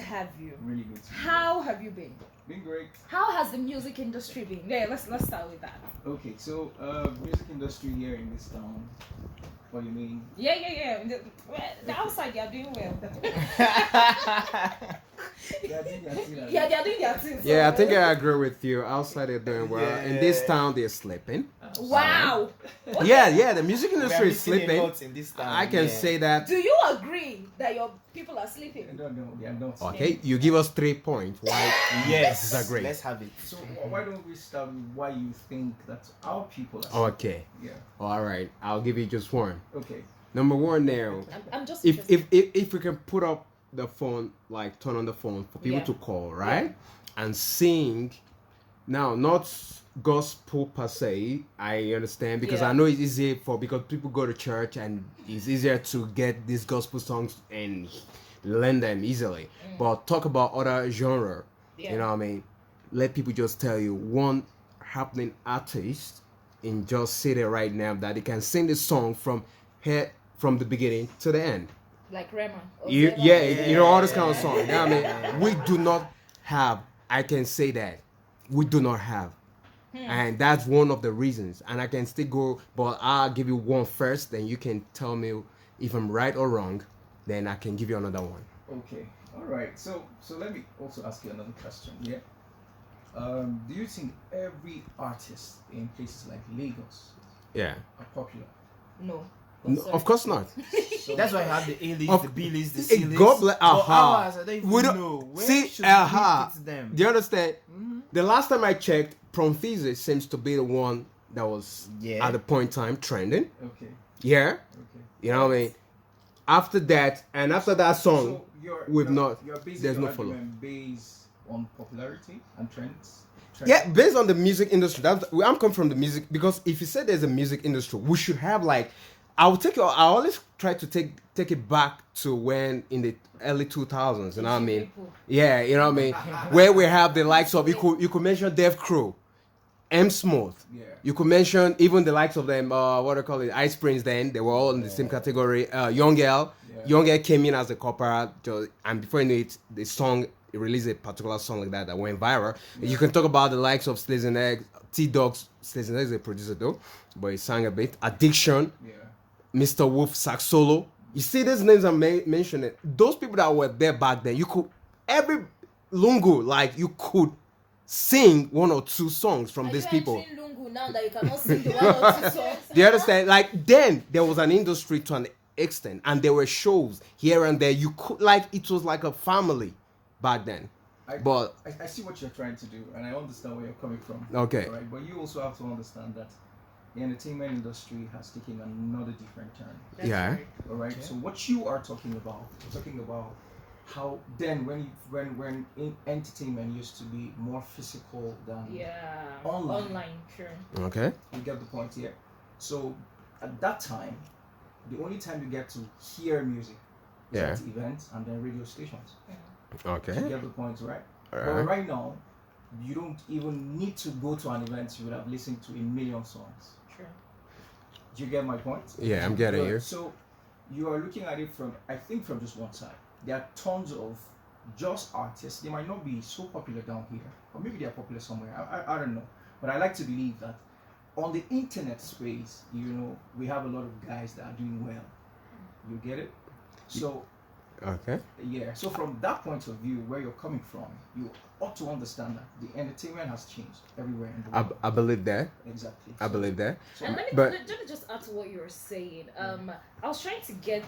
have you? Really good to How have you been? Been great. How has the music industry been? Yeah, let's start with that. Okay, so music industry here in this town. What do you mean? Yeah. The outside they are doing well. They are doing their thing. Yeah, they are doing their thing. Yeah, I think I agree with you. Outside they're doing well. Yeah. In this town they're sleeping. Wow. Okay. Yeah, the music We are industry is missing a sleeping. lot in this town, I can yeah. say that. Do you agree that your people are I sleeping? don't know. They are not. Okay, you give us 3 points. Why? Yes, Disagree. let's have it. So why don't we start with why you think that our people are Okay. Yeah. All right, I'll give you just one. Okay. Number one now. I'm just If we can put up the phone, like turn on the phone for people Yeah. to call, right? And sing. Now, not gospel per se, I understand, because Yeah. I know it's easy because people go to church and it's easier to get these gospel songs and learn them easily. But talk about other genre, Yeah. you know what I mean? Let people just tell you one happening artist and just say it right now that they can sing the song from the beginning to the end. like Rema. You know all this kind of song. You know what I mean? We do not have. I can say that we do not have, and that's one of the reasons. And I can still go, but I'll give you one first, then you can tell me if I'm right or wrong. Then I can give you another one. Okay. All right. So let me also ask you another question. Yeah. Do you think every artist in places like Lagos Yeah. are popular? No. No, Sorry. of course not. So that's why I have the A list, Of- the B list, the C list. God bless. For Aha. hours, I don't even We don't- know. Where see, should aha. we put them? Do you understand? The last time I checked, Promfise seems to be the one that was Yeah. at the point in time trending. Okay. Yeah. Okay. You know what I mean? After that song, So we've not- You're basing there's your no follow. argument based on popularity and trends. yeah, based on the music industry, I'm coming from the music, because if you say there's a music industry, we should have like, I always try to take it back to when in the early 2000s, you know what I mean? People. Yeah, you know what I mean? Where we have the likes of, you could mention Dev Crew, M Smooth. Yeah. You could mention even the likes of them, what do you call it, Ice Prince then, they were all in the same category. Young L. Yeah. Young L came in as a corporate, and before you know it, the song, it released a particular song like that went viral. You can talk about the likes of Slays and Egg, T-Dogs, Slays and Egg is a producer though, but he sang a bit. Addiction, Yeah. Mr. Wolf, Sax Solo. You see these names I'm mentioning, those people that were there back then, you could, every lungu, like you could sing 1 or 2 songs from these people. Are you entering Lungu now that you cannot sing the one or two songs? Do you understand? Like then there was an industry to an extent, and there were shows here and there. You could, like, it was like a family back then. But I see what you're trying to do, and I understand where you're coming from. Okay. Right, but you also have to understand that the entertainment industry has taken another different turn. That's Yeah. right. All right. So what you are talking about, how then when entertainment used to be more physical than Yeah. Online. Sure. okay, you get the point here. So at that time, the only time you get to hear music is Yeah. at events and then radio stations. You okay, get the point, right? But alright. right now, you don't even need to go to an event. You would have listened to 1,000,000 songs. Sure. Do you get my point? Yeah, I'm getting Good. you. So you are looking at it from, I think, from just one side. There are tons of just artists. They might not be so popular down here, or maybe they are popular somewhere. I don't know. But I like to believe that on the internet space, we have a lot of guys that are doing well. You get it? So Okay. yeah. So from that point of view, where you're coming from, you ought to understand that the entertainment has changed everywhere in the world. I believe that. Exactly. I believe that. So, And But- let me just add to what you were saying. I was trying to get.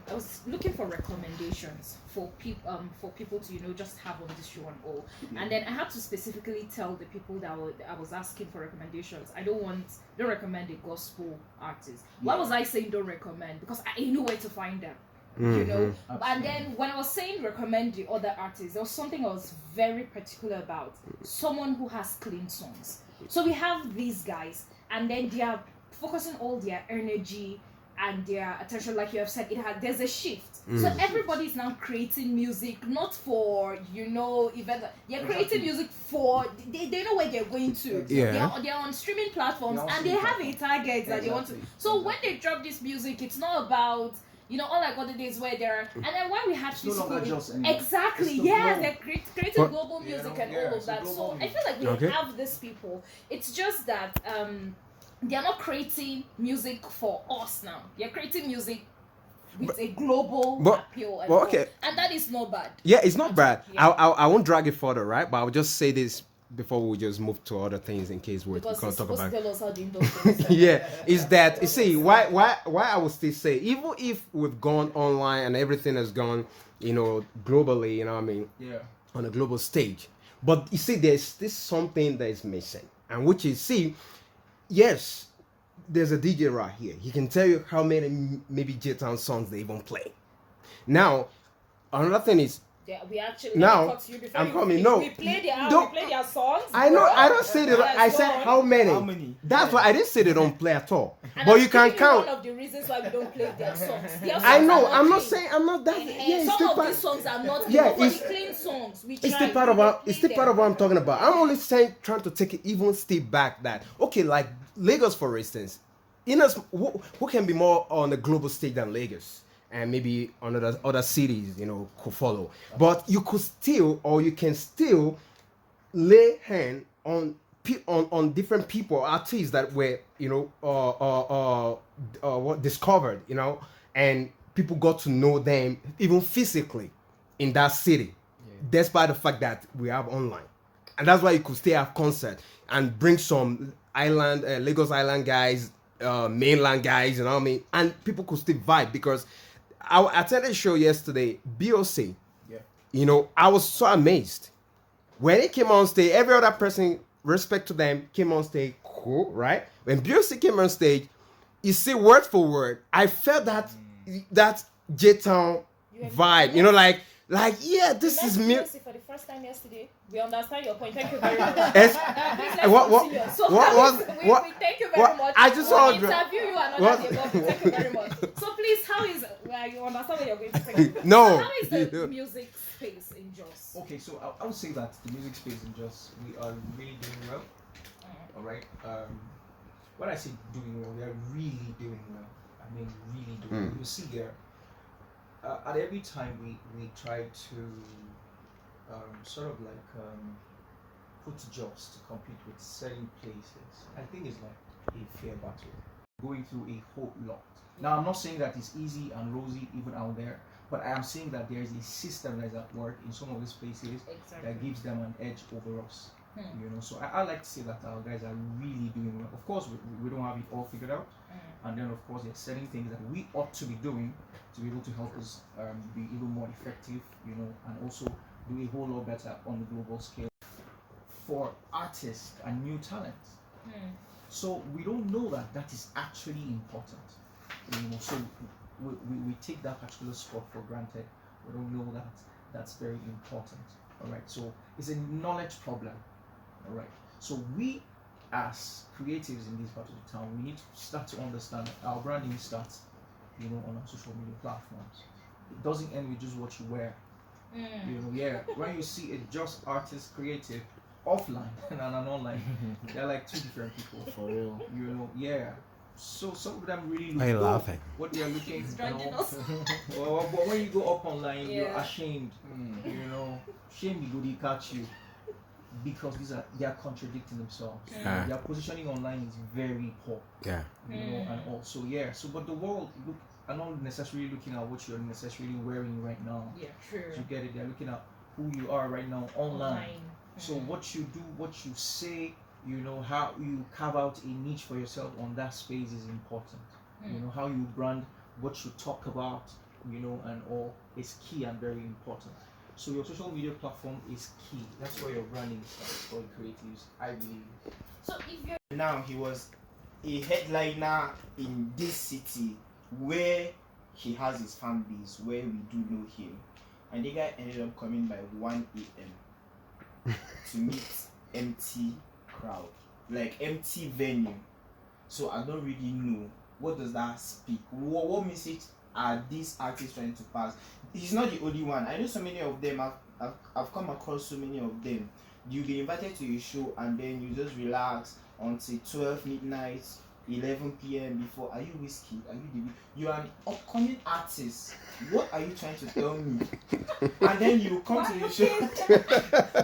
I was looking for recommendations for people to just have on this show and all. And then I had to specifically tell the people that I was asking for recommendations. I don't recommend a gospel artist. Why was I saying don't recommend? Because I know where to find them. You know. Mm-hmm. And then when I was saying recommend the other artists, there was something I was very particular about. Someone who has clean songs. So we have these guys, and then they are focusing all their energy and their attention, like you have said, there's a shift. So everybody's now creating music, not for event. They're creating music for they know where they're going to. Yeah. They're on streaming platforms, They're on and they streaming have a target that they want to. Exactly. So when they drop this music, it's not about You know, unlike other days where there are, and then when we had It's no longer just anymore. exactly, It's the yes, flow. they're creating But- global music and Yeah, all of it's a that. global So I music. feel like we Okay. have these people. It's just that they're not creating music for us now. They're creating music with a global appeal. And all. okay. And that is not bad. Yeah, it's not bad. Yeah. I won't drag it further, right? But I'll just say this before we just move to other things in case we Because can't it's talk supposed about to tell us how the industry is. yeah, is that you see why I would still say even if we've gone online and everything has gone, you know, globally, you know what I mean, Yeah. on a global stage, but you see there's this something that is missing, and which is see, yes, there's a DJ right here. He can tell you how many maybe Jtown songs they even play. Now, another thing is Yeah, we actually Now, let me cut you before I'm you coming. finish. No. We play their Don't- we play their songs. I know bro. I don't say that Yes, I go said on. how many. How many? That's why I didn't say they don't play at all. And But I'm you can giving you count. one of the reasons why we don't play their songs. Their songs I know. are I'm not clean. saying I'm not that. And, Yeah, it's some still of part. these songs are not Yeah, yeah, for it's- the clean songs. We It's try, still part we of don't what play it's still them. part of what I'm talking about. I'm only saying trying to take it even step back that okay, like Lagos for instance, in us who can be more on a global stage than Lagos, and maybe on other cities, you know, could follow. But you could still, or you can still lay hand on on different people, artists that were, you know, what discovered, you know, and people got to know them even physically in that city, despite the fact that we have online, and that's why you could stay have concert and bring some island, Lagos Island guys, mainland guys, you know what I mean, and people could still vibe because I attended a show yesterday, BOC. Yeah. You know, I was so amazed when he came on stage. Every other person, respect to them, came on stage, cool, right? When BOC came on stage, you see word for word, I felt that Jtown You have- vibe. You know, like yeah, this You is met me. Beyonce for the first time yesterday. We understand your point. Thank you very much. It's- Please, let's what- continue. So what- we thank you very what- much. I just We'll want to- interview you another what- day, but we thank you very much. So please, how is you understand what you're going to say? No. So how is the Yeah. music space in Jos? Okay, so I would say that the music space in Jos, we are really doing well. All right. When I say doing well, we are really doing well. I mean, really doing well. You see there, at every time we try to sort of like put Jos to compete with certain places, I think it's like a fair battle. Going through a whole lot. Now, I'm not saying that it's easy and rosy even out there, but I am saying that there is a system that is at work in some of these places that gives them an edge over us. You know, so I like to say that our guys are really doing well. Of course, we don't have it all figured out, and then of course there are certain things that we ought to be doing to be able to help us be even more effective, you know, and also do a whole lot better on the global scale for artists and new talents. So we don't know that is actually important, you know. So we take that particular spot for granted. We don't know that that's very important. All right, so it's a knowledge problem. All right, so we as creatives in this part of the town, we need to start to understand that our branding starts, you know, on our social media platforms. It doesn't end with just what you wear. You know, yeah. When you see a Just artist creative offline and an online, they're like two different people. For real. You know, yeah. So some of them really look Why are you good. laughing? What they are looking, He's you dragging know. us. Well, but when you go up online, you're Yeah. ashamed. You know, shame the they catch you because they are contradicting themselves. Ah. Their positioning online is very poor. Yeah. You know, and also so but the world are not necessarily looking at what you're necessarily wearing right now. Yeah, true. You get it? They're looking at who you are right now online. So what you do, what you say, you know, how you carve out a niche for yourself on that space is important. You know, how you brand, what you talk about, you know, and all is key and very important. So your social media platform is key. That's where your branding starts for creatives, I believe. So if you're Now he was a headliner in this city where he has his fan base, where we do know him, and the guy ended up coming by 1 a.m. to meet empty crowd, like empty venue. So I don't really know what does that speak. What message are these artists trying to pass? He's not the only one. I know so many of them. I've come across so many of them. You'll be invited to a show and then you just relax until 12 midnight 11 p.m. before. Are you whiskey? Are you the? You are an upcoming artist. What are you trying to tell me? And then you come to the show.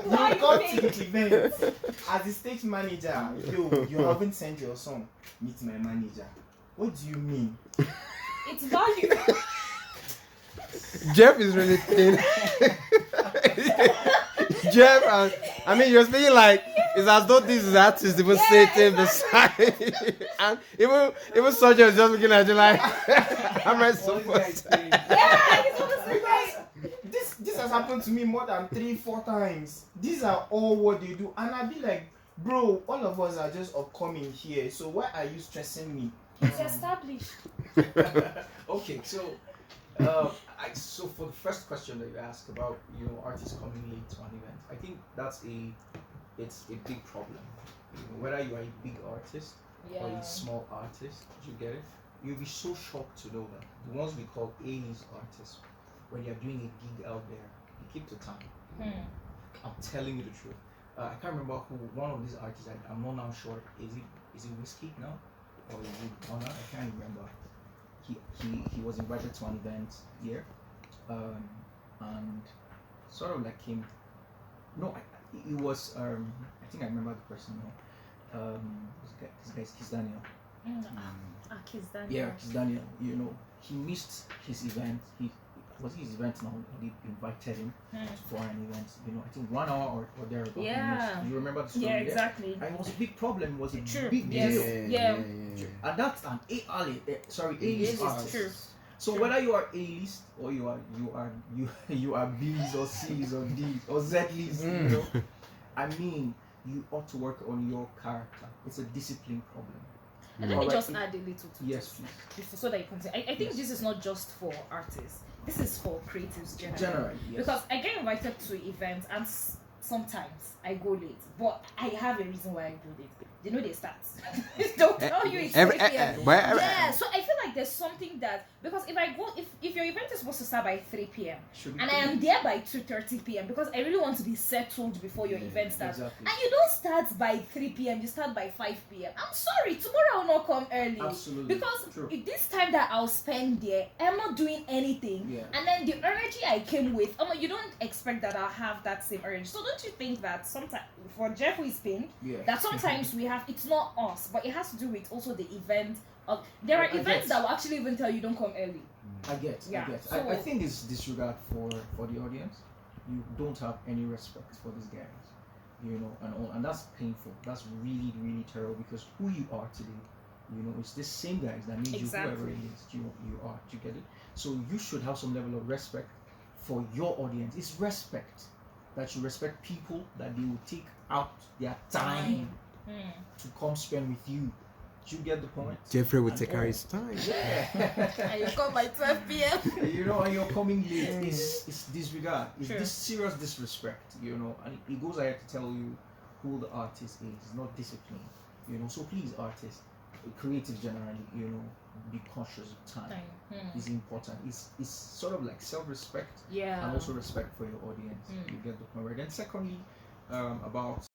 Why You come you to the event as the stage manager. Yo, you haven't sent your song. Meet my manager. What do you mean? It's value. Jeff is really thin. Jeff, I mean, you're speaking like it's as though this is artist even sitting beside, and even Surgeon is just looking at you like, I'm ready All so these guys much. saying, Yeah, it's honestly like. This has happened to me more than 3-4 times. These are all what they do, and I'll be like, bro, all of us are just upcoming here. So why are you stressing me? It's established. Okay, so so for the first question that you asked about, artists coming late to an event, I think it's a big problem. Whether you are a big artist or a small artist, do you get it? You'll be so shocked to know that the ones we call A-list artists, when you're doing a gig out there, you keep to time. I'm telling you the truth. I can't remember who one of these artists. I'm not now sure. Is it Whiskey now, or is it Honor? I can't remember. He was invited to an event here, and sort of like him. No, it was I think I remember the person now. This guy's Kiss Daniel. Kiss Daniel. Yeah, Kiss Daniel. He missed his event. He was his event now. They invited him for an event. I think 1 hour or thereabout. Yeah. You remember the story? Yeah, exactly. And it was a big problem. It was a True. big Yes. deal. Yeah. And that's an A-list Yes, artist. it's true. So True. whether you are A-list or you are B's or C's or D's or Z-list, I mean, you ought to work on your character. It's a discipline problem. And let me Alright. just add a little to Yes, this, so that you can say. I think Yes. this is not just for artists. This is for creatives generally. Generally, yes. Because I get invited to events and sometimes I go late, but I have a reason why I go late. They know they start. Don't tell you it's 3 p.m. Yeah, so I feel like there's something that, because if your event is supposed to start by 3 p.m. Should be and I am there by 2:30 p.m. because I really want to be settled before your event starts. Exactly. And you don't start by 3 p.m. You start by 5 p.m. I'm sorry, tomorrow I will not come early. Absolutely. Because True. this time that I'll spend there, I'm not doing anything. Yeah. And then the energy I came with, you don't expect that I'll have that same energy. So don't you think that sometimes, for Jeff who is pink, Yeah. that sometimes we have, it's not us, but it has to do with also the event. There are I events get. that will actually even tell you don't come early. I get. Yeah, I get. so- I think it's disregard for the audience. You don't have any respect for these guys, and that's painful. That's really, really terrible, because who you are today, it's the same guys that made Exactly. you whoever it is you are. Do you get it? So you should have some level of respect for your audience. It's respect that you respect people, that they will take out their time to come spend with you. Do you get the point? Jeffrey will And take all. out his time. Yeah. And you come by 12 p.m. And you're coming late. It's disregard. It's Sure. this serious disrespect. And it goes ahead to tell you who the artist is. It's not discipline. So please, artists, creatives generally, be conscious of time. It's important. It's sort of like self-respect Yeah. and also respect for your audience. You get the point right. And secondly, about